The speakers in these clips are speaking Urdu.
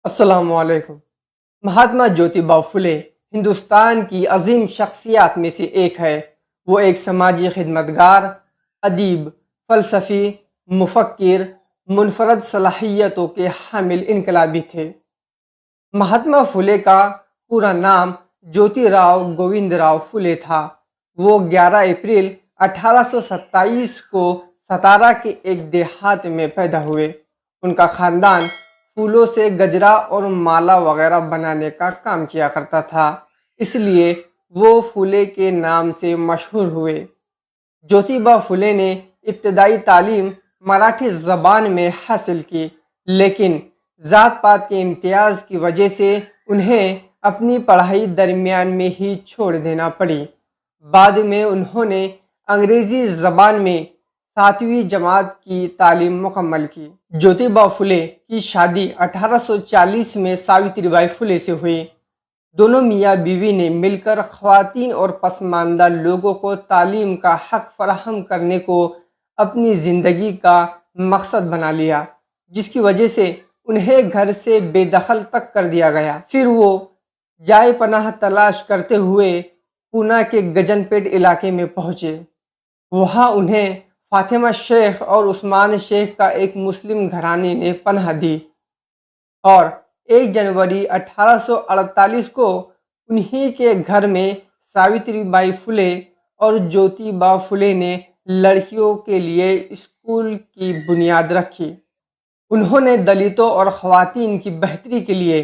السلام علیکم۔ مہاتما جیوتیبا پھولے ہندوستان کی عظیم شخصیات میں سے ایک ہے۔ وہ ایک سماجی خدمتگار، ادیب، فلسفی، مفکر، منفرد صلاحیتوں کے حامل انقلابی تھے۔ مہاتما پھولے کا پورا نام جیوتی راؤ گووند راؤ پھولے تھا۔ وہ 11 اپریل 1827 کو ستارا کے ایک دیہات میں پیدا ہوئے۔ ان کا خاندان پھولوں سے گجرا اور مالا وغیرہ بنانے کا کام کیا کرتا تھا، اس لیے وہ پھولے کے نام سے مشہور ہوئے۔ جیوتیبا پھولے نے ابتدائی تعلیم مراٹھی زبان میں حاصل کی، لیکن ذات پات کے امتیاز کی وجہ سے انہیں اپنی پڑھائی درمیان میں ہی چھوڑ دینا پڑی۔ بعد میں انہوں نے انگریزی زبان میں 7ویں جماعت کی تعلیم مکمل کی۔ جیوتیبا پھولے کی شادی 1840 میں ساوتری بائی پھولے سے ہوئی۔ دونوں میاں بیوی نے مل کر خواتین اور پسماندہ لوگوں کو تعلیم کا حق فراہم کرنے کو اپنی زندگی کا مقصد بنا لیا، جس کی وجہ سے انہیں گھر سے بے دخل تک کر دیا گیا۔ پھر وہ جائے پناہ تلاش کرتے ہوئے پونا کے گجن پیٹ علاقے میں پہنچے۔ وہاں انہیں فاطمہ شیخ اور عثمان شیخ کا ایک مسلم گھرانے نے پناہ دی، اور 1 جنوری 1848 کو انہی کے گھر میں ساوتری بائی پھولے اور جیوتیبا پھولے نے لڑکیوں کے لیے اسکول کی بنیاد رکھی۔ انہوں نے دلتوں اور خواتین کی بہتری کے لیے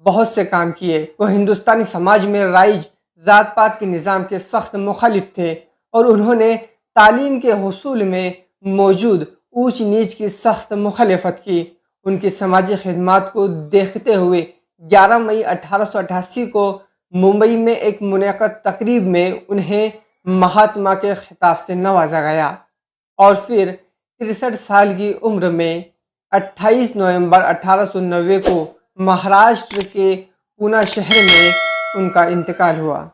بہت سے کام کیے۔ وہ ہندوستانی سماج میں رائج ذات پات کے نظام کے سخت مخالف تھے، اور انہوں نے تعلیم کے حصول میں موجود اونچ نیچ کی سخت مخالفت کی۔ ان کی سماجی خدمات کو دیکھتے ہوئے 11 مئی 1888 کو ممبئی میں ایک منعقد تقریب میں انہیں مہاتما کے خطاب سے نوازا گیا، اور پھر 63 سال کی عمر میں 28 نومبر 1890 کو مہاراشٹر کے پونا شہر میں ان کا انتقال ہوا۔